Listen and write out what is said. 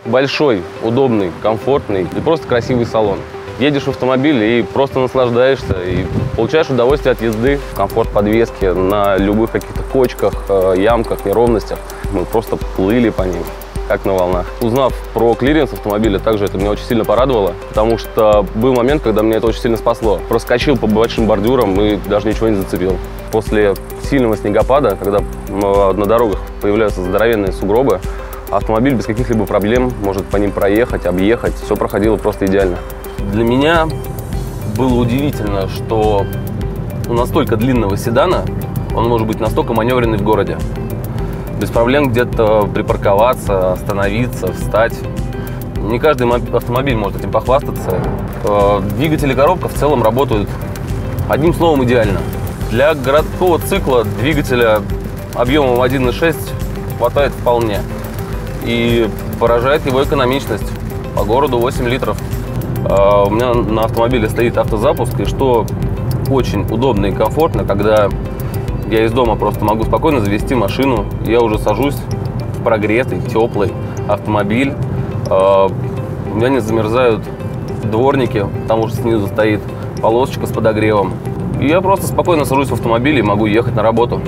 Большой, удобный, комфортный и просто красивый салон. Едешь в автомобиле и просто наслаждаешься, и получаешь удовольствие от езды, комфорт подвески на любых каких-то кочках, ямках, неровностях. Мы просто плыли по ним, как на волнах. Узнав про клиренс автомобиля, также это меня очень сильно порадовало, потому что был момент, когда меня это очень сильно спасло. Проскочил по большим бордюрам и даже ничего не зацепил. После сильного снегопада, когда на дорогах появляются здоровенные сугробы, автомобиль без каких-либо проблем может по ним проехать, объехать. Все проходило просто идеально. Для меня было удивительно, что у настолько длинного седана он может быть настолько маневренный в городе. Без проблем где-то припарковаться, остановиться, встать. Не каждый автомобиль может этим похвастаться. Двигатель и коробка в целом работают, одним словом, идеально. Для городского цикла двигателя объемом 1.6 хватает вполне. И поражает его экономичность. По городу 8 литров. У меня на автомобиле стоит автозапуск, и что очень удобно и комфортно, когда я из дома просто могу спокойно завести машину, я уже сажусь в прогретый, теплый автомобиль. У меня не замерзают дворники, потому что снизу стоит полосочка с подогревом. И я просто спокойно сажусь в автомобиль и могу ехать на работу.